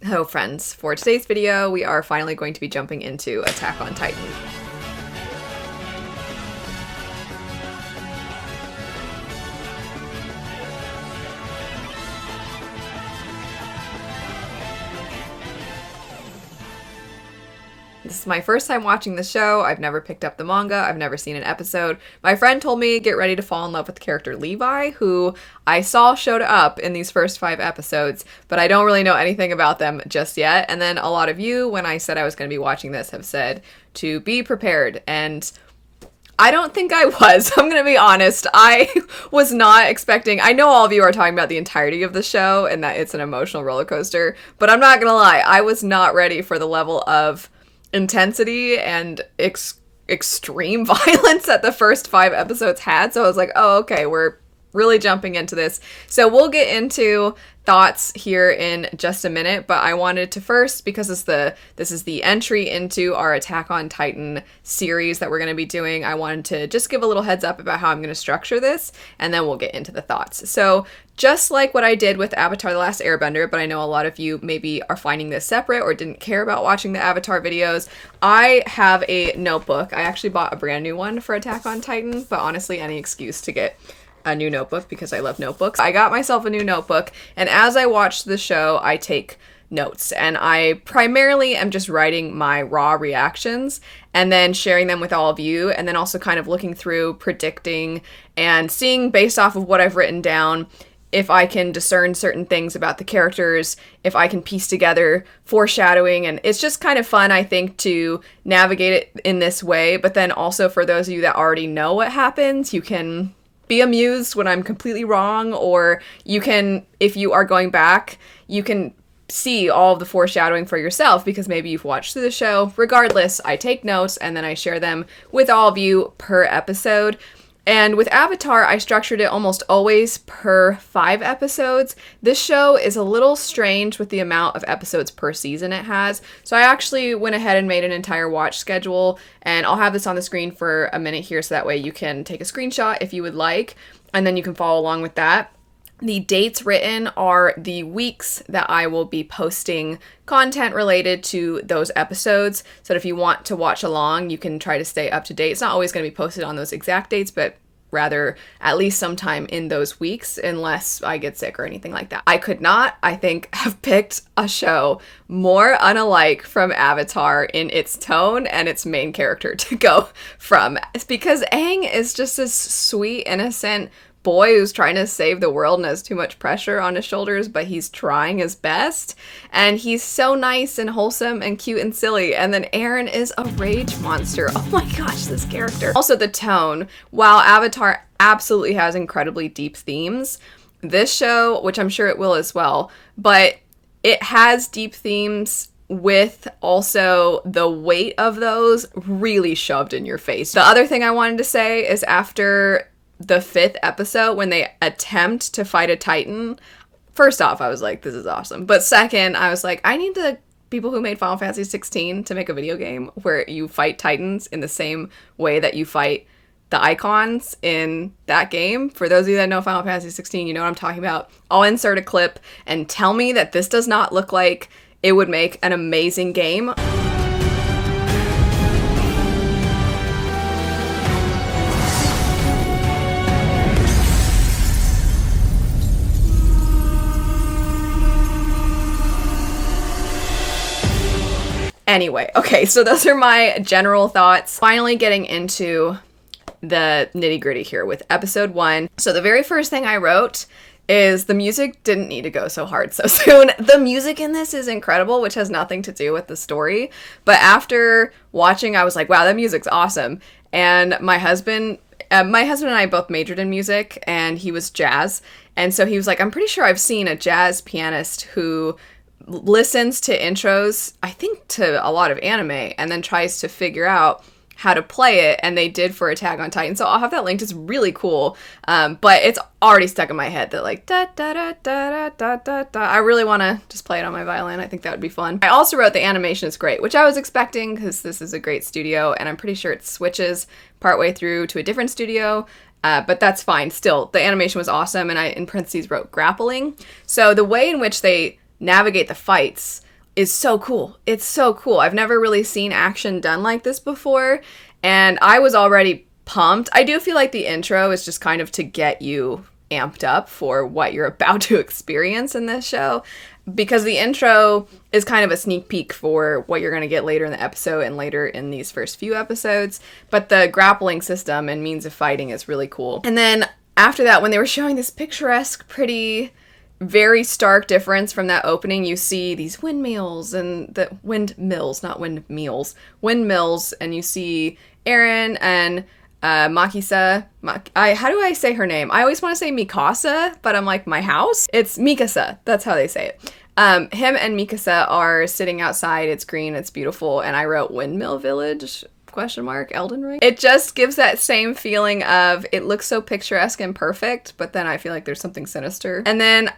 Hello friends, for today's video we are finally going to be jumping into Attack on Titan. This is my first time watching the show. I've never picked up the manga. I've never seen an episode. My friend told me get ready to fall in love with the character Levi, who I saw showed up in these first 5 episodes, but I don't really know anything about them just yet. And then a lot of you, when I said I was going to be watching this, have said to be prepared. And I don't think I was. I'm going to be honest. I was not expecting... I know all of you are talking about the entirety of the show and that it's an emotional roller coaster, but I'm not going to lie. I was not ready for the level of intensity and extreme violence that the first 5 episodes had. So I was like, oh, okay, we're really jumping into this. So we'll get into thoughts here in just a minute, but I wanted to first, because this is the entry into our Attack on Titan series that we're going to be doing, I wanted to just give a little heads up about how I'm going to structure this, and then we'll get into the thoughts. So just like what I did with Avatar: The Last Airbender, but I know a lot of you maybe are finding this separate or didn't care about watching the Avatar videos, I have a notebook. I actually bought a brand new one for Attack on Titan, but honestly, any excuse to get a new notebook because I love notebooks. I got myself a new notebook, and as I watch the show, I take notes, and I primarily am just writing my raw reactions and then sharing them with all of you, and then also kind of looking through, predicting, and seeing based off of what I've written down if I can discern certain things about the characters, if I can piece together foreshadowing, and it's just kind of fun, I think, to navigate it in this way. But then also for those of you that already know what happens, you can be amused when I'm completely wrong, or you can, if you are going back, you can see all of the foreshadowing for yourself because maybe you've watched through the show. Regardless, I take notes and then I share them with all of you per episode. And with Avatar, I structured it almost always per 5 episodes. This show is a little strange with the amount of episodes per season it has. So I actually went ahead and made an entire watch schedule, and I'll have this on the screen for a minute here so that way you can take a screenshot if you would like, and then you can follow along with that. The dates written are the weeks that I will be posting content related to those episodes, so that if you want to watch along, you can try to stay up to date. It's not always going to be posted on those exact dates, but rather at least sometime in those weeks, unless I get sick or anything like that. I could not, I think, have picked a show more unalike from Avatar in its tone and its main character to go from. It's because Aang is just this sweet, innocent boy who's trying to save the world and has too much pressure on his shoulders, but he's trying his best, and he's so nice and wholesome and cute and silly. And then Eren is a rage monster. Oh my gosh, this character. Also the tone. While Avatar absolutely has incredibly deep themes, this show, which I'm sure it will as well, but it has deep themes with also the weight of those really shoved in your face. The other thing I wanted to say is after the 5th episode, when they attempt to fight a Titan, first off, I was like, this is awesome. But second, I was like, I need the people who made Final Fantasy 16 to make a video game where you fight Titans in the same way that you fight the icons in that game. For those of you that know Final Fantasy 16, you know what I'm talking about. I'll insert a clip and tell me that this does not look like it would make an amazing game. Anyway, okay, so those are my general thoughts. Finally getting into the nitty-gritty here with episode 1. So the very first thing I wrote is the music didn't need to go so hard so soon. The music in this is incredible, which has nothing to do with the story. But after watching, I was like, wow, that music's awesome. And my husband and I both majored in music, and he was jazz. And so he was like, I'm pretty sure I've seen a jazz pianist who listens to intros, I think, to a lot of anime, and then tries to figure out how to play it, and they did for Attack on Titan. So I'll have that linked. It's really cool, but it's already stuck in my head that like da da da da da da da. I really want to just play it on my violin. I think that would be fun. I also wrote the animation is great, which I was expecting because this is a great studio, and I'm pretty sure it switches partway through to a different studio. But that's fine. Still, the animation was awesome, and I, in parentheses, wrote grappling. So the way in which they navigate the fights is so cool. It's so cool. I've never really seen action done like this before, and I was already pumped. I do feel like the intro is just kind of to get you amped up for what you're about to experience in this show, because the intro is kind of a sneak peek for what you're going to get later in the episode and later in these first few episodes. But the grappling system and means of fighting is really cool. And then after that, when they were showing this picturesque, pretty, very stark difference from that opening, you see these windmills and the windmills, not windmills, windmills, and you see Eren and Makisa. How do I say her name? I always want to say Mikasa, but I'm like, my house? It's Mikasa. That's how they say it. Him and Mikasa are sitting outside. It's green. It's beautiful. And I wrote Windmill Village, ? Elden Ring. It just gives that same feeling of, it looks so picturesque and perfect, but then I feel like there's something sinister. And then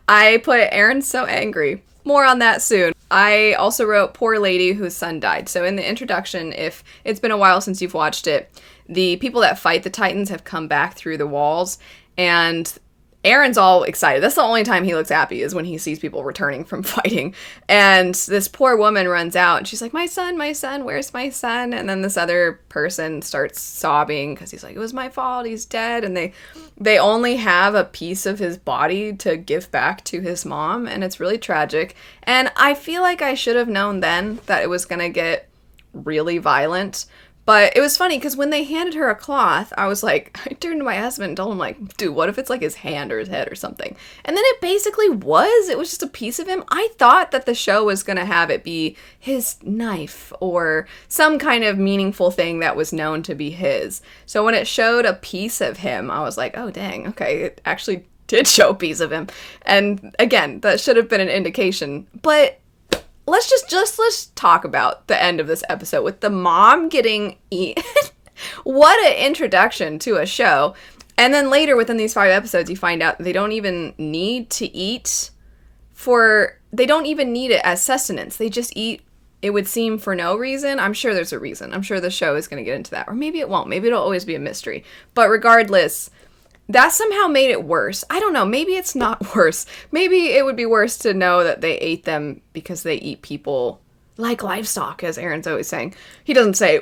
I put Eren's so angry. More on that soon. I also wrote poor lady whose son died. So in the introduction, if it's been a while since you've watched it, the people that fight the Titans have come back through the walls, and Eren's all excited. That's the only time he looks happy, is when he sees people returning from fighting. And this poor woman runs out and she's like, my son, where's my son? And then this other person starts sobbing because he's like, it was my fault, he's dead. And they only have a piece of his body to give back to his mom, and it's really tragic. And I feel like I should have known then that it was gonna get really violent. But it was funny because when they handed her a cloth, I was like, I turned to my husband and told him, like, dude, what if it's like his hand or his head or something? And then it basically was. It was just a piece of him. I thought that the show was going to have it be his knife or some kind of meaningful thing that was known to be his. So when it showed a piece of him, I was like, oh, dang, okay, it actually did show a piece of him. And again, that should have been an indication. But let's talk about the end of this episode with the mom getting eaten. What an introduction to a show. And then later within these 5 episodes, you find out they don't even need to eat they don't even need it as sustenance. They just eat, it would seem, for no reason. I'm sure there's a reason. I'm sure the show is going to get into that. Or maybe it won't. Maybe it'll always be a mystery. But regardless, that somehow made it worse. I don't know. Maybe it's not worse. Maybe it would be worse to know that they ate them because they eat people like livestock, as Eren's always saying. He doesn't say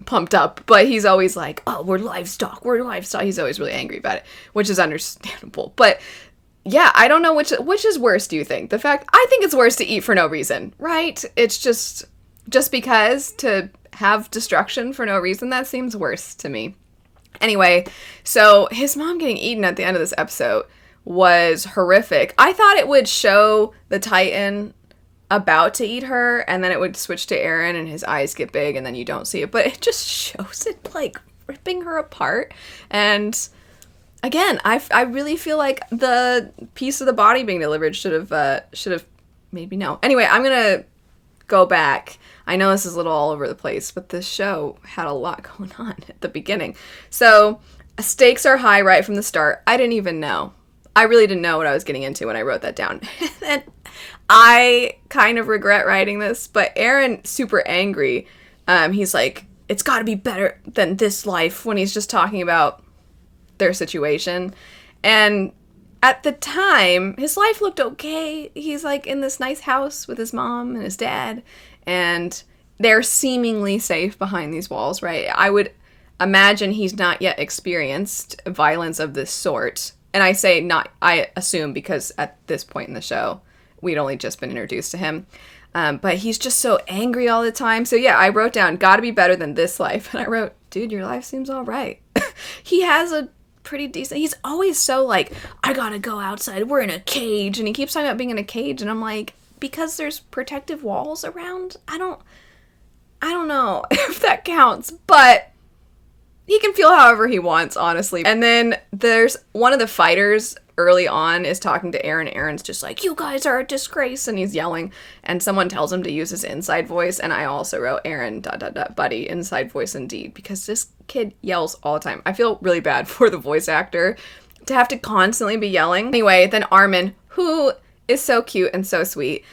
pumped up, but he's always like, oh, we're livestock. He's always really angry about it, which is understandable. But yeah, I don't know which is worse, do you think? I think it's worse to eat for no reason, right? It's just because to have destruction for no reason, that seems worse to me. Anyway, so his mom getting eaten at the end of this episode was horrific. I thought it would show the Titan about to eat her, and then it would switch to Eren and his eyes get big and then you don't see it. But it just shows it, like, ripping her apart. And again, I really feel like the piece of the body being delivered should have made me know. Anyway, I'm going to go back. I know this is a little all over the place, but this show had a lot going on at the beginning. So stakes are high right from the start. I didn't even know. I really didn't know what I was getting into when I wrote that down. And I kind of regret writing this, but Eren, super angry. He's like, it's got to be better than this life, when he's just talking about their situation. And at the time, his life looked okay. He's like in this nice house with his mom and his dad, and they're seemingly safe behind these walls, right? I would imagine he's not yet experienced violence of this sort. And I say not, I assume, because at this point in the show, we'd only just been introduced to him. But he's just so angry all the time. So yeah, I wrote down, gotta be better than this life. And I wrote, dude, your life seems all right. He has a pretty decent, he's always so like, I gotta go outside, we're in a cage. And he keeps talking about being in a cage. And I'm like, because there's protective walls around? I don't know if that counts, but he can feel however he wants, honestly. And then there's one of the fighters early on is talking to Eren. Eren's just like, you guys are a disgrace, and he's yelling, and someone tells him to use his inside voice, and I also wrote Eren, ... buddy, inside voice indeed, because this kid yells all the time. I feel really bad for the voice actor to have to constantly be yelling. Anyway, then Armin, who is so cute and so sweet,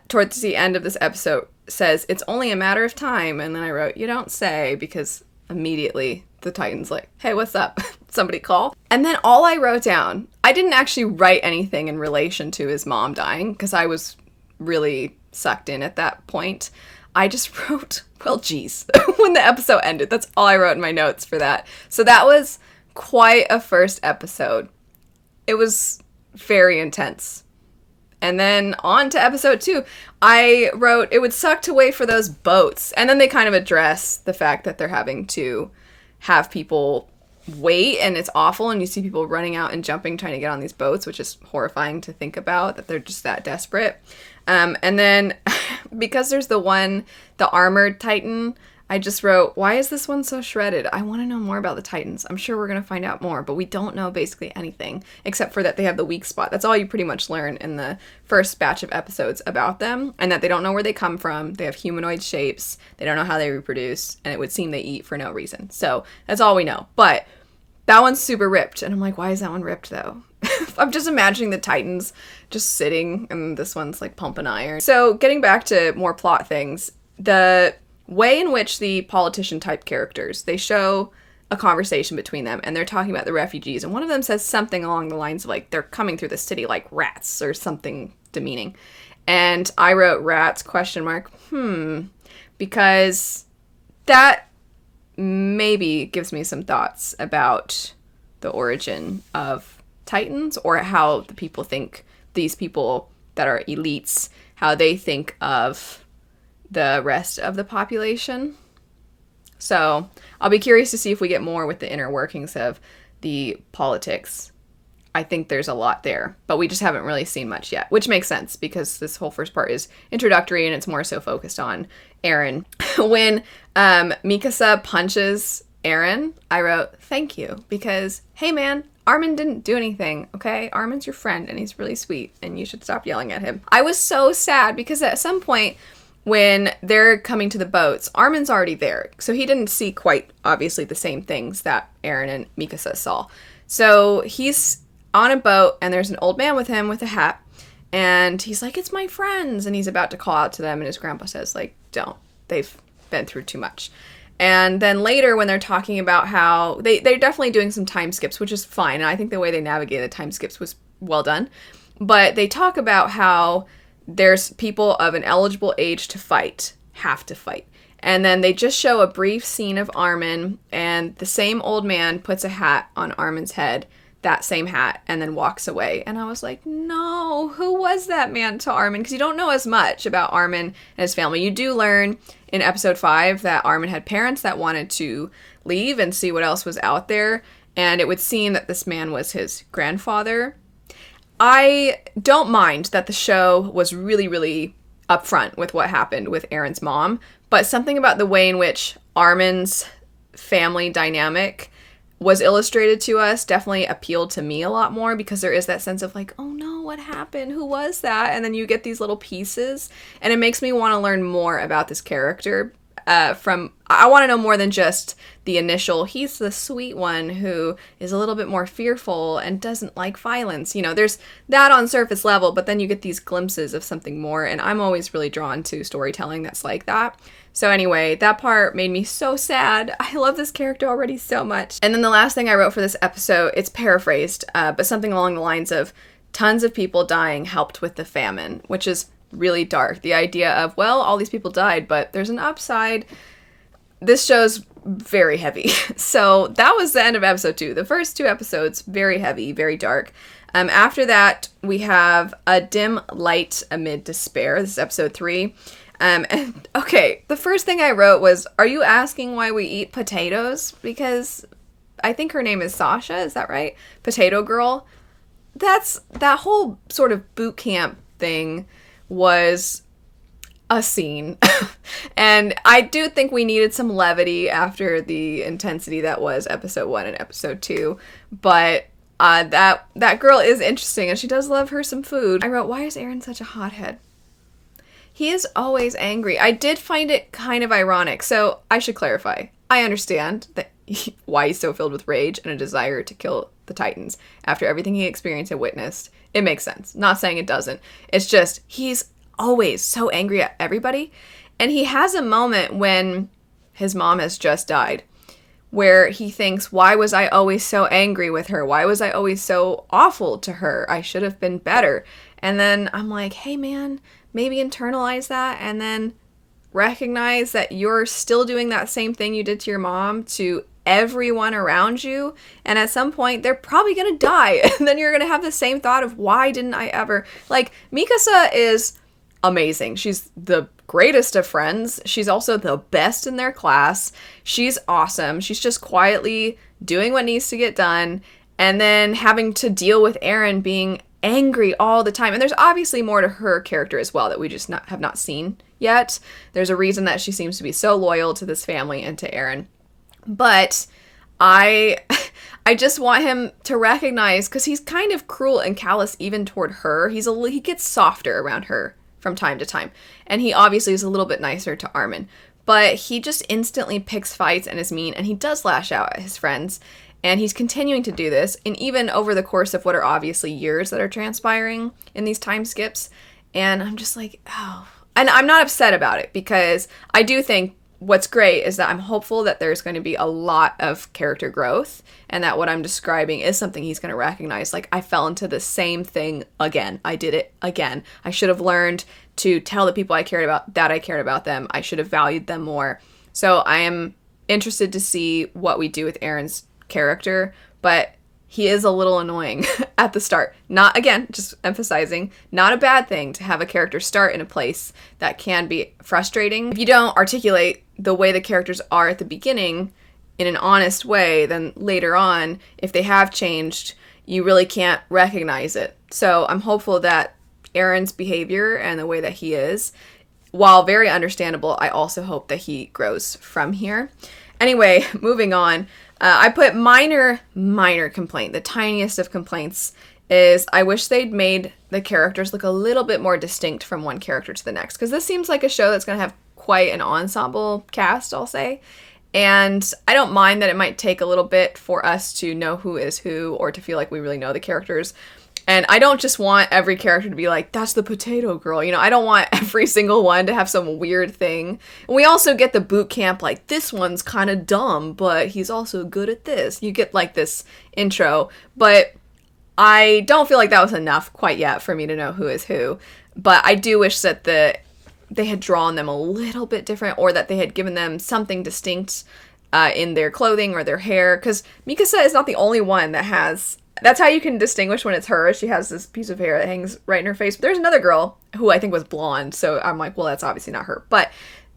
towards the end of this episode says, it's only a matter of time, and then I wrote, you don't say, because immediately the Titan's like, hey, what's up? Somebody call. And then all I wrote down, I didn't actually write anything in relation to his mom dying, because I was really sucked in at that point. I just wrote, well, geez, when the episode ended. That's all I wrote in my notes for that. So that was quite a first episode. It was very intense. And then on to episode 2, I wrote, it would suck to wait for those boats. And then they kind of address the fact that they're having to have people wait, and it's awful, and you see people running out and jumping trying to get on these boats, which is horrifying to think about, that they're just that desperate. And then because there's the armored Titan, I just wrote, why is this one so shredded? I want to know more about the Titans. I'm sure we're going to find out more, but we don't know basically anything, except for that they have the weak spot. That's all you pretty much learn in the first batch of episodes about them, and that they don't know where they come from. They have humanoid shapes. They don't know how they reproduce, and it would seem they eat for no reason. So that's all we know. But that one's super ripped, and I'm like, why is that one ripped, though? I'm just imagining the Titans just sitting, and this one's, like, pumping iron. So, getting back to more plot things, the way in which the politician-type characters, they show a conversation between them, and they're talking about the refugees, and one of them says something along the lines of, like, they're coming through the city like rats, or something demeaning. And I wrote rats, ? Because that maybe gives me some thoughts about the origin of Titans, or how the people think, these people that are elites, how they think of the rest of the population. So I'll be curious to see if we get more with the inner workings of the politics. I think there's a lot there, but we just haven't really seen much yet, which makes sense because this whole first part is introductory and it's more so focused on Eren. When Mikasa punches Eren, I wrote, thank you, because, hey man, Armin didn't do anything, okay? Armin's your friend and he's really sweet and you should stop yelling at him. I was so sad because at some point when they're coming to the boats, Armin's already there, so he didn't see quite obviously the same things that Eren and Mikasa saw. So he's on a boat, and there's an old man with him with a hat, and he's like, it's my friends, and he's about to call out to them, and his grandpa says, like, don't. They've been through too much. And then later, when they're talking about how they're definitely doing some time skips, which is fine, and I think the way they navigated time skips was well done, but they talk about how there's people of an eligible age to fight, have to fight. And then they just show a brief scene of Armin, and the same old man puts a hat on Armin's head, that same hat, and then walks away. And I was like, no, who was that man to Armin? Because you don't know as much about Armin and his family. You do learn in episode 5 that Armin had parents that wanted to leave and see what else was out there, and it would seem that this man was his grandfather. I don't mind that the show was really, really upfront with what happened with Eren's mom, but something about the way in which Armin's family dynamic was illustrated to us definitely appealed to me a lot more, because there is that sense of like, oh no, what happened? Who was that? And then you get these little pieces, and it makes me want to learn more about this character. I want to know more than just the initial, he's the sweet one who is a little bit more fearful and doesn't like violence. You know, there's that on surface level, but then you get these glimpses of something more, and I'm always really drawn to storytelling that's like that. So anyway, that part made me so sad. I love this character already so much. And then the last thing I wrote for this episode, it's paraphrased, but something along the lines of, tons of people dying helped with the famine, which is really dark. The idea of, well, all these people died, but there's an upside. This show's very heavy. So that was the end of episode 2. The first 2 episodes, very heavy, very dark. After that, we have A Dim Light Amid Despair. This is episode 3. And okay, the first thing I wrote was, are you asking why we eat potatoes? Because I think her name is Sasha, is that right? Potato Girl. That whole sort of boot camp thing was a scene. And I do think we needed some levity after the intensity that was episode 1 and episode 2. But that girl is interesting, and she does love her some food. I wrote, why is Eren such a hothead? He is always angry. I did find it kind of ironic. So I should clarify. I understand that why he's so filled with rage and a desire to kill the Titans after everything he experienced and witnessed. It makes sense. Not saying it doesn't. It's just he's always so angry at everybody. And he has a moment when his mom has just died where he thinks, why was I always so angry with her? Why was I always so awful to her? I should have been better. And then I'm like, hey man, maybe internalize that and then recognize that you're still doing that same thing you did to your mom to everyone around you, and at some point they're probably gonna die, and then you're gonna have the same thought of, why didn't I ever? Like, Mikasa is amazing. She's the greatest of friends. She's also the best in their class. She's awesome. She's just quietly doing what needs to get done, and then having to deal with Eren being angry all the time. And there's obviously more to her character as well that we just have not seen yet. There's a reason that she seems to be so loyal to this family and to Eren. But I just want him to recognize, because he's kind of cruel and callous even toward her. He gets softer around her from time to time. And he obviously is a little bit nicer to Armin. But he just instantly picks fights and is mean, and he does lash out at his friends. And he's continuing to do this, and even over the course of what are obviously years that are transpiring in these time skips. And I'm just like, oh. And I'm not upset about it, because I do think what's great is that I'm hopeful that there's going to be a lot of character growth, and that what I'm describing is something he's going to recognize. Like, I fell into the same thing again. I did it again. I should have learned to tell the people I cared about that I cared about them. I should have valued them more. So I am interested to see what we do with Eren's character, but he is a little annoying at the start. Not, again, just emphasizing, not a bad thing to have a character start in a place that can be frustrating. If you don't articulate the way the characters are at the beginning in an honest way, then later on, if they have changed, you really can't recognize it. So I'm hopeful that Eren's behavior and the way that he is, while very understandable, I also hope that he grows from here. Anyway, moving on. I put minor complaint. The tiniest of complaints is I wish they'd made the characters look a little bit more distinct from one character to the next. Because this seems like a show that's going to have quite an ensemble cast, I'll say. And I don't mind that it might take a little bit for us to know who is who, or to feel like we really know the characters. And I don't just want every character to be like, that's the potato girl. You know, I don't want every single one to have some weird thing. And we also get the boot camp, like, this one's kind of dumb, but he's also good at this. You get, like, this intro. But I don't feel like that was enough quite yet for me to know who is who. But I do wish that they had drawn them a little bit different, or that they had given them something distinct in their clothing or their hair. Because Mikasa is not the only one that has... That's how you can distinguish when it's her. She has this piece of hair that hangs right in her face. But there's another girl who I think was blonde, so I'm like, well, that's obviously not her. But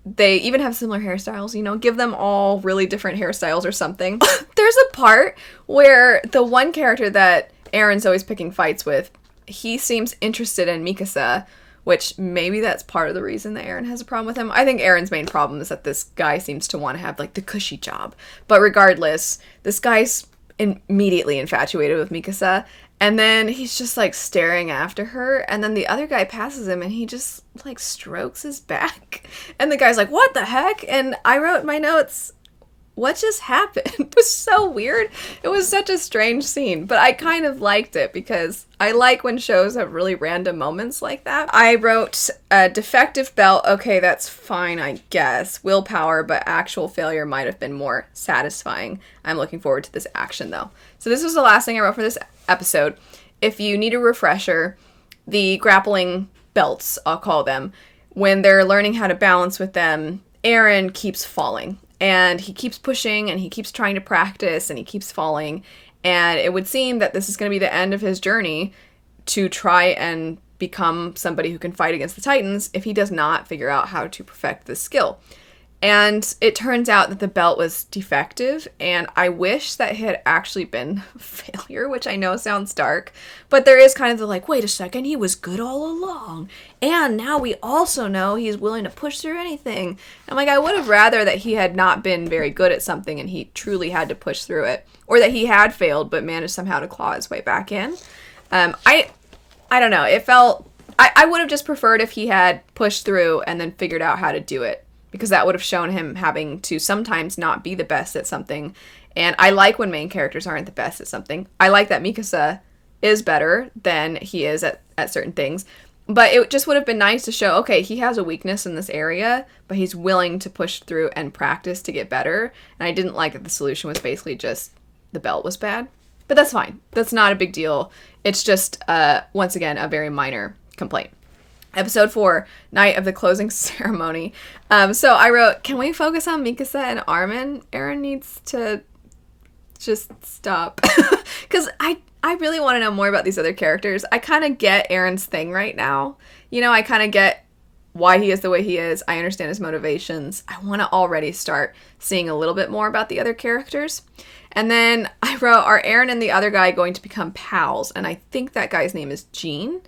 they even have similar hairstyles, you know, give them all really different hairstyles or something. There's a part where the one character that Eren's always picking fights with, he seems interested in Mikasa, which maybe that's part of the reason that Eren has a problem with him. I think Eren's main problem is that this guy seems to want to have, like, the cushy job. But regardless, this guy's immediately infatuated with Mikasa, and then he's just like staring after her, and then the other guy passes him and he just like strokes his back, and the guy's like, what the heck? And I wrote in my notes, what just happened? It was so weird. It was such a strange scene, but I kind of liked it because I like when shows have really random moments like that. I wrote a defective belt. Okay, that's fine, I guess. Willpower, but actual failure might have been more satisfying. I'm looking forward to this action though. So this was the last thing I wrote for this episode. If you need a refresher, the grappling belts, I'll call them, when they're learning how to balance with them, Eren keeps falling. And he keeps pushing, and he keeps trying to practice, and he keeps falling. And it would seem that this is going to be the end of his journey to try and become somebody who can fight against the Titans if he does not figure out how to perfect this skill. And it turns out that the belt was defective, and I wish that it had actually been a failure, which I know sounds dark, but there is kind of the like, wait a second, he was good all along, and now we also know he's willing to push through anything. I'm like, I would have rather that he had not been very good at something and he truly had to push through it, or that he had failed but managed somehow to claw his way back in. I don't know, it felt, I would have just preferred if he had pushed through and then figured out how to do it, because that would have shown him having to sometimes not be the best at something. And I like when main characters aren't the best at something. I like that Mikasa is better than he is at certain things. But it just would have been nice to show, okay, he has a weakness in this area, but he's willing to push through and practice to get better. And I didn't like that the solution was basically just the belt was bad. But that's fine. That's not a big deal. It's just, once again, a very minor complaint. Episode 4, Night of the Closing Ceremony. So I wrote, can we focus on Mikasa and Armin? Eren needs to just stop. Because I really want to know more about these other characters. I kind of get Eren's thing right now. You know, I kind of get why he is the way he is. I understand his motivations. I want to already start seeing a little bit more about the other characters. And then I wrote, are Eren and the other guy going to become pals? And I think that guy's name is Gene.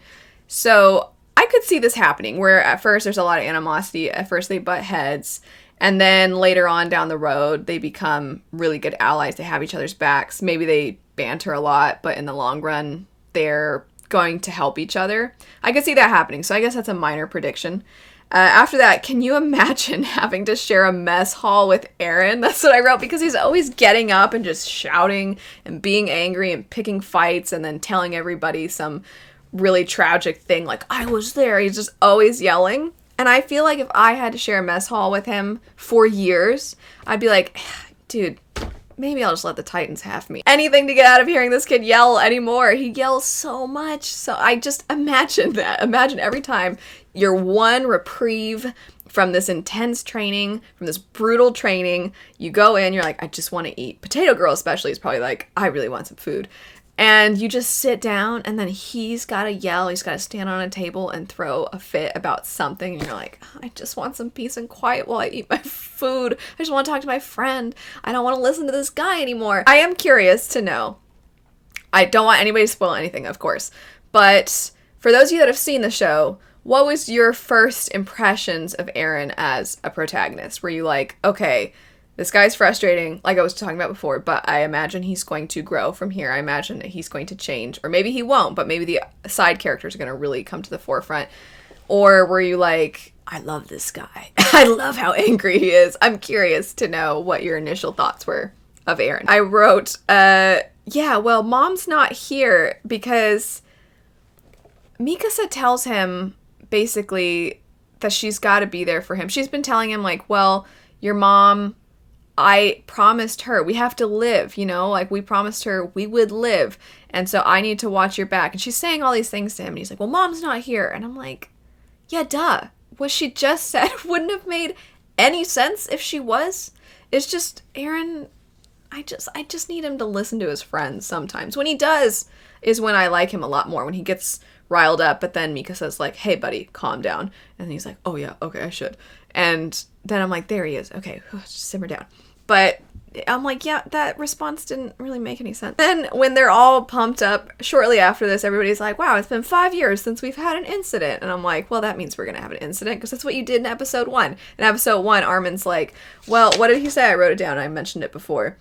So I could see this happening, where at first there's a lot of animosity. At first they butt heads. And then later on down the road, they become really good allies. They have each other's backs. Maybe they banter a lot, but in the long run, they're going to help each other. I could see that happening. So I guess that's a minor prediction. After that, can you imagine having to share a mess hall with Eren? That's what I wrote, because he's always getting up and just shouting and being angry and picking fights and then telling everybody some really tragic thing like, I was there. He's just always yelling. And I feel like if I had to share a mess hall with him for years, I'd be like, dude, maybe I'll just let the Titans have me. Anything to get out of hearing this kid yell anymore. He yells so much. So I just imagine that. Imagine every time you're one reprieve from this intense training, from this brutal training, you go in, you're like, I just want to eat. Potato Girl especially is probably like, I really want some food. And you just sit down, and then he's got to yell. He's got to stand on a table and throw a fit about something. And you're like, I just want some peace and quiet while I eat my food. I just want to talk to my friend. I don't want to listen to this guy anymore. I am curious to know. I don't want anybody to spoil anything, of course. But for those of you that have seen the show, what was your first impressions of Eren as a protagonist? Were you like, okay, this guy's frustrating, like I was talking about before, but I imagine he's going to grow from here. I imagine that he's going to change. Or maybe he won't, but maybe the side characters are going to really come to the forefront. Or were you like, I love this guy. I love how angry he is. I'm curious to know what your initial thoughts were of Eren. I wrote, yeah, well, Mom's not here because Mikasa tells him basically that she's got to be there for him. She's been telling him like, well, your mom, I promised her, we have to live, you know, like we promised her we would live. And so I need to watch your back. And she's saying all these things to him. And he's like, well, Mom's not here. And I'm like, yeah, duh. What she just said wouldn't have made any sense if she was. It's just, Eren, I just need him to listen to his friends sometimes. When he does is when I like him a lot more. When he gets riled up, but then Mikasa's like, hey, buddy, calm down. And he's like, oh, yeah, okay, I should. And then I'm like, there he is. Okay, just simmer down. But I'm like, yeah, that response didn't really make any sense. Then when they're all pumped up, shortly after this, everybody's like, wow, it's been 5 years since we've had an incident. And I'm like, well, that means we're going to have an incident because that's what you did in episode 1. In episode 1, Armin's like, well, what did he say? I wrote it down. I mentioned it before.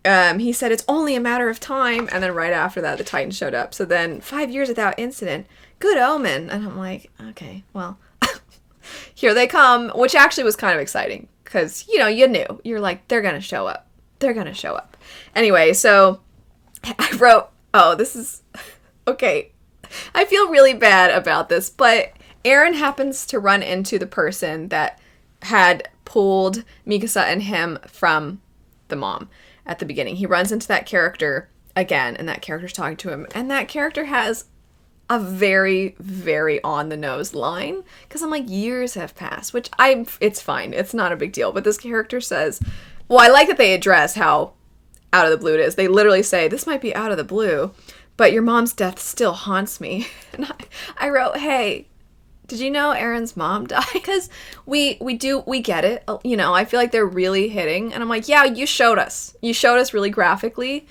He said, it's only a matter of time. And then right after that, the Titans showed up. So then 5 years without incident. Good omen. And I'm like, okay, well, here they come, which actually was kind of exciting because, you know, you knew. You're like, they're going to show up. They're going to show up. Anyway, so I wrote, oh, this is, okay. I feel really bad about this, but Eren happens to run into the person that had pulled Mikasa and him from the mom at the beginning. He runs into that character again, and that character's talking to him, and that character has a very, very on-the-nose line, because I'm like, years have passed, which it's fine. It's not a big deal. But this character says, well, I like that they address how out of the blue it is. They literally say, this might be out of the blue, but your mom's death still haunts me. And I wrote, hey, did you know Eren's mom died? Because we get it. You know, I feel like they're really hitting. And I'm like, yeah, you showed us. You showed us really graphically.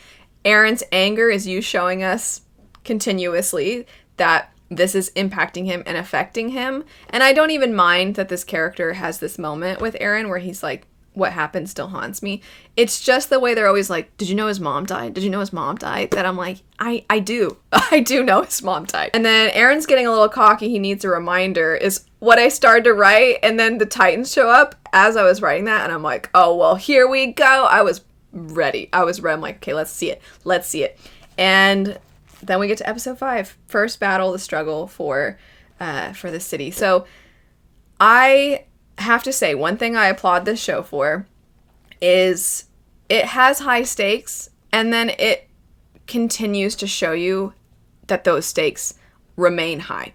Eren's anger is you showing us continuously that this is impacting him and affecting him. And I don't even mind that this character has this moment with Eren where he's like, what happened still haunts me. It's just the way they're always like, did you know his mom died? Did you know his mom died? That I'm like, I do. I do know his mom died. And then Eren's getting a little cocky. He needs a reminder is what I started to write. And then the Titans show up as I was writing that. And I'm like, oh, well, here we go. I was ready. I'm like, okay, let's see it. Let's see it. And then we get to episode 5. First battle, the struggle for the city. So I have to say, one thing I applaud this show for is it has high stakes, and then it continues to show you that those stakes remain high.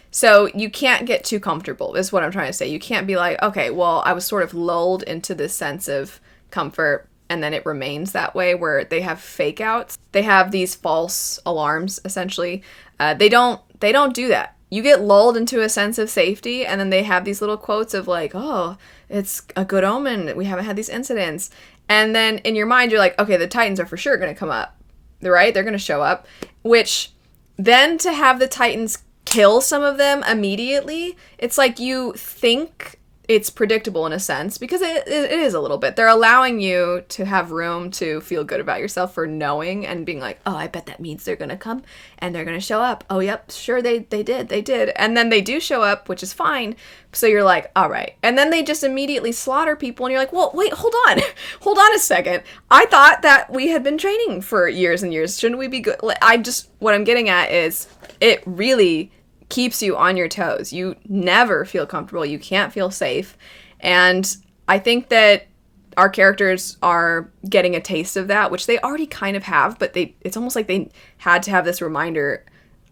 So you can't get too comfortable, is what I'm trying to say. You can't be like, okay, well, I was sort of lulled into this sense of comfort, and then it remains that way, where they have fake outs. They have these false alarms, essentially. They don't do that. You get lulled into a sense of safety, and then they have these little quotes of like, oh, it's a good omen. We haven't had these incidents. And then in your mind, you're like, okay, the Titans are for sure going to come up, right? They're going to show up, which then to have the Titans kill some of them immediately, it's like you think it's predictable in a sense, because it is a little bit. They're allowing you to have room to feel good about yourself for knowing and being like, oh, I bet that means they're going to come and they're going to show up. Oh, yep, sure, they did. And then they do show up, which is fine. So you're like, all right. And then they just immediately slaughter people, and you're like, well, wait, hold on. Hold on a second. I thought that we had been training for years and years. Shouldn't we be good? What I'm getting at is it really keeps you on your toes. You never feel comfortable. You can't feel safe. And I think that our characters are getting a taste of that, which they already kind of have, but it's almost like they had to have this reminder,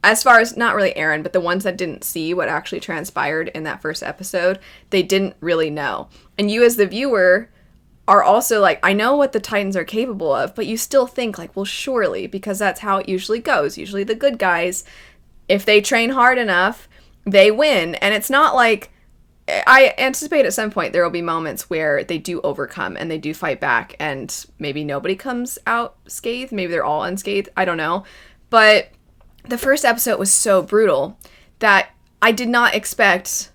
as far as not really Aaron, but the ones that didn't see what actually transpired in that first episode, they didn't really know. And you as the viewer are also like, I know what the Titans are capable of, but you still think like, well, surely, because that's how it usually goes. Usually the good guys, if they train hard enough, they win. And it's not like, I anticipate at some point there will be moments where they do overcome and they do fight back, and maybe nobody comes out scathed. Maybe they're all unscathed. I don't know. But the first episode was so brutal that I did not expect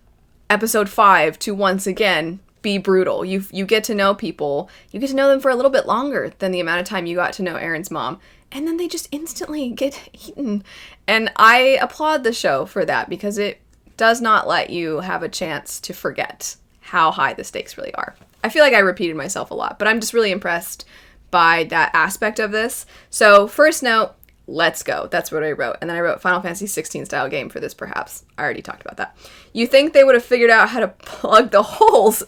episode 5 to once again be brutal. You get to know people. You get to know them for a little bit longer than the amount of time you got to know Aaron's mom. And then they just instantly get eaten. And I applaud the show for that, because it does not let you have a chance to forget how high the stakes really are. I feel like I repeated myself a lot, but I'm just really impressed by that aspect of this. So first note, let's go. That's what I wrote. And then I wrote Final Fantasy 16 style game for this, perhaps. I already talked about that. You think they would have figured out how to plug the holes.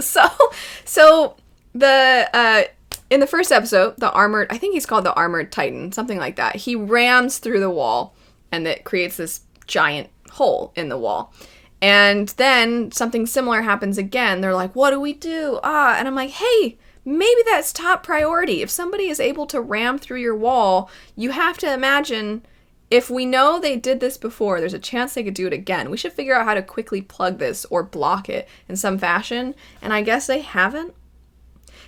So the in the first episode, the armored, I think he's called the Armored Titan, something like that. He rams through the wall, and it creates this giant hole in the wall. And then something similar happens again. They're like, what do we do? And I'm like, hey, maybe that's top priority. If somebody is able to ram through your wall, you have to imagine, if we know they did this before, there's a chance they could do it again. We should figure out how to quickly plug this or block it in some fashion. And I guess they haven't.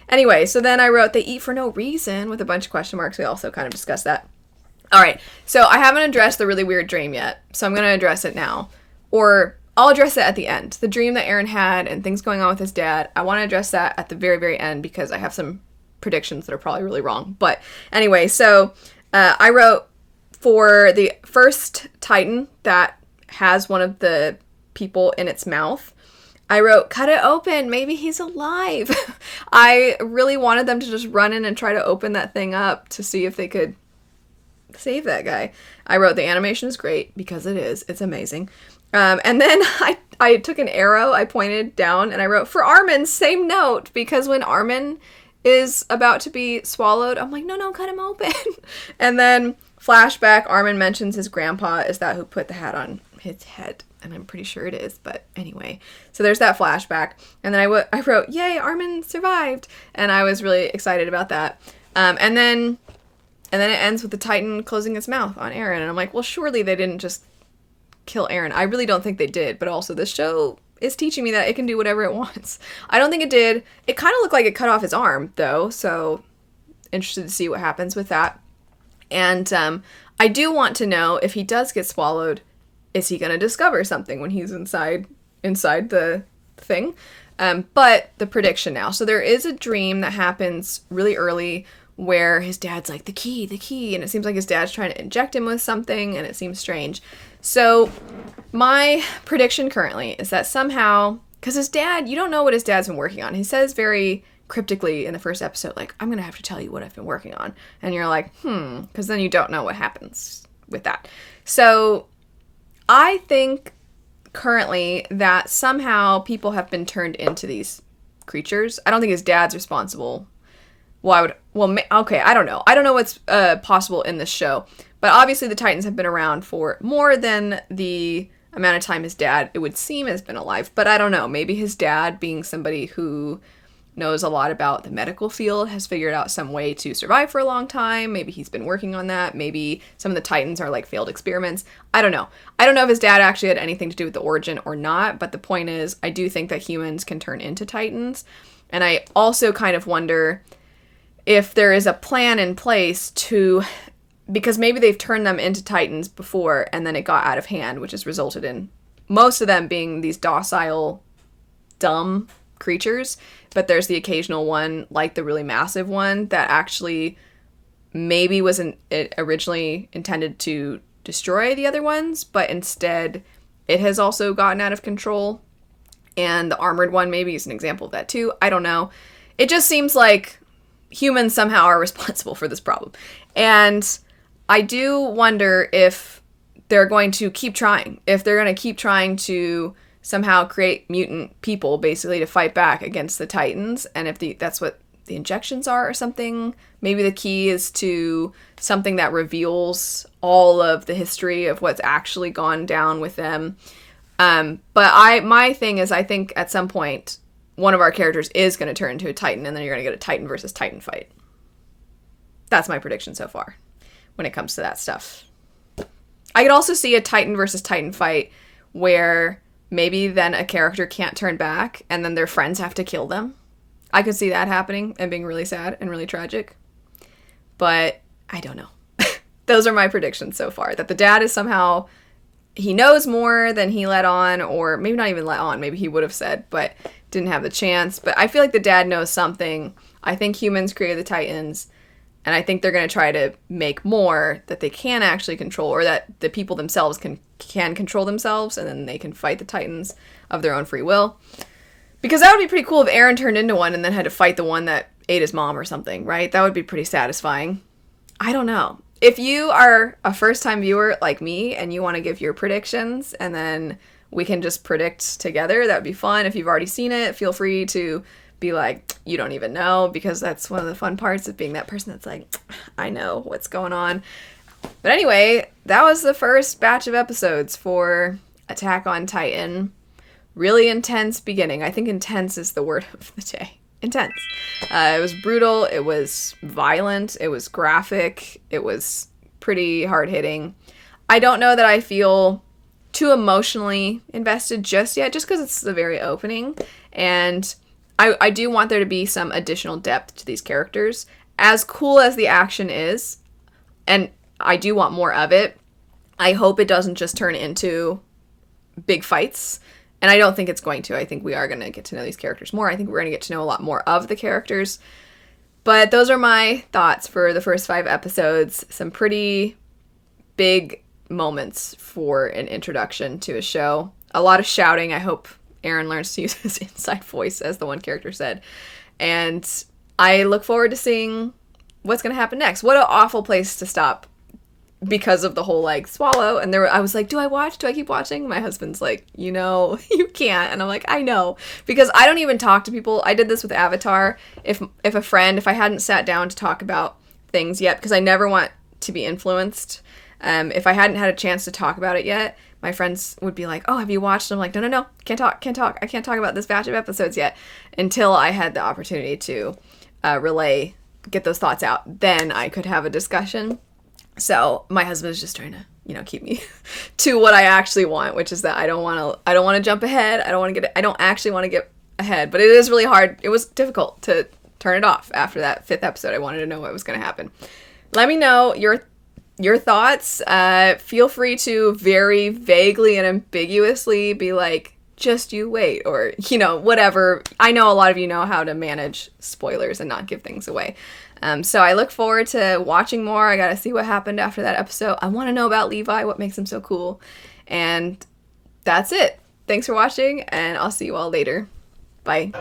Anyway, so then I wrote, they eat for no reason, with a bunch of question marks. We also kind of discussed that. All right, so I haven't addressed the really weird dream yet, so I'm going to address it now. Or I'll address it at the end. The dream that Aaron had and things going on with his dad, I want to address that at the very, very end, because I have some predictions that are probably really wrong. But anyway, so I wrote, for the first Titan that has one of the people in its mouth, I wrote, cut it open, maybe he's alive. I really wanted them to just run in and try to open that thing up to see if they could save that guy. I wrote, the animation is great, because it is. It's amazing. And then I took an arrow, I pointed down, and I wrote, for Armin, same note, because when Armin is about to be swallowed, I'm like, no, cut him open. And then flashback, Armin mentions his grandpa is that who put the hat on his head. And I'm pretty sure it is, but anyway. So there's that flashback. And then I wrote, yay, Armin survived. And I was really excited about that. And then it ends with the Titan closing its mouth on Aaron. And I'm like, well, surely they didn't just kill Aaron. I really don't think they did. But also this show is teaching me that it can do whatever it wants. I don't think it did. It kind of looked like it cut off his arm, though. So interested to see what happens with that. And I do want to know, if he does get swallowed, is he going to discover something when he's inside the thing? But the prediction now. So there is a dream that happens really early where his dad's like, the key. And it seems like his dad's trying to inject him with something, and it seems strange. So my prediction currently is that somehow, because his dad, you don't know what his dad's been working on. He says very cryptically in the first episode, like, I'm going to have to tell you what I've been working on. And you're like, because then you don't know what happens with that. So I think currently that somehow people have been turned into these creatures. I don't think his dad's responsible. Okay, I don't know. I don't know what's possible in this show. But obviously the Titans have been around for more than the amount of time his dad, it would seem, has been alive. But I don't know. Maybe his dad, being somebody who knows a lot about the medical field, has figured out some way to survive for a long time. Maybe he's been working on that. Maybe some of the Titans are like failed experiments. I don't know. I don't know if his dad actually had anything to do with the origin or not, but the point is, I do think that humans can turn into Titans. And I also kind of wonder if there is a plan in place to, because maybe they've turned them into Titans before and then it got out of hand, which has resulted in most of them being these docile, dumb creatures, but there's the occasional one, like the really massive one, that actually maybe wasn't originally intended to destroy the other ones, but instead it has also gotten out of control. And the armored one maybe is an example of that too. I don't know. It just seems like humans somehow are responsible for this problem. And I do wonder if they're going to keep trying, if they're going to keep trying to somehow create mutant people basically to fight back against the Titans, and if that's what the injections are or something. Maybe the key is to something that reveals all of the history of what's actually gone down with them. But my thing is, I think at some point one of our characters is going to turn into a Titan, and then you're going to get a Titan versus Titan fight. That's my prediction so far when it comes to that stuff. I could also see a Titan versus Titan fight where maybe then a character can't turn back and then their friends have to kill them. I could see that happening and being really sad and really tragic. But I don't know. Those are my predictions so far. That the dad is somehow, he knows more than he let on, or maybe not even let on. Maybe he would have said, but didn't have the chance. But I feel like the dad knows something. I think humans created the Titans. And I think they're going to try to make more that they can actually control, or that the people themselves can control themselves, and then they can fight the Titans of their own free will. Because that would be pretty cool if Eren turned into one and then had to fight the one that ate his mom or something, right? That would be pretty satisfying. I don't know. If you are a first-time viewer like me and you want to give your predictions and then we can just predict together, that would be fun. If you've already seen it, feel free to be like, you don't even know, because that's one of the fun parts of being that person that's like, I know what's going on. But anyway, that was the first batch of episodes for Attack on Titan. Really intense beginning. I think intense is the word of the day. Intense. It was brutal. It was violent. It was graphic. It was pretty hard-hitting. I don't know that I feel too emotionally invested just yet, just because it's the very opening. And I do want there to be some additional depth to these characters. As cool as the action is, and I do want more of it, I hope it doesn't just turn into big fights. And I don't think it's going to. I think we are going to get to know these characters more. I think we're going to get to know a lot more of the characters. But those are my thoughts for the first 5 episodes. Some pretty big moments for an introduction to a show. A lot of shouting. I hope Eren learns to use his inside voice, as the one character said. And I look forward to seeing what's going to happen next. What an awful place to stop because of the whole, like, swallow. And I was like, do I watch? Do I keep watching? My husband's like, you can't. And I'm like, I know. Because I don't even talk to people. I did this with Avatar. If I hadn't sat down to talk about things yet, because I never want to be influenced. If I hadn't had a chance to talk about it yet, my friends would be like, oh, have you watched? I'm like, no, can't talk. I can't talk about this batch of episodes yet, until I had the opportunity to get those thoughts out. Then I could have a discussion. So my husband is just trying to, keep me to what I actually want, which is that I don't want to jump ahead. I don't actually want to get ahead, but it is really hard. It was difficult to turn it off after that 5th episode. I wanted to know what was going to happen. Let me know your thoughts. Feel free to very vaguely and ambiguously be like, just you wait, or, whatever. I know a lot of you know how to manage spoilers and not give things away. So I look forward to watching more. I gotta see what happened after that episode. I want to know about Levi, what makes him so cool. And that's it. Thanks for watching, and I'll see you all later. Bye.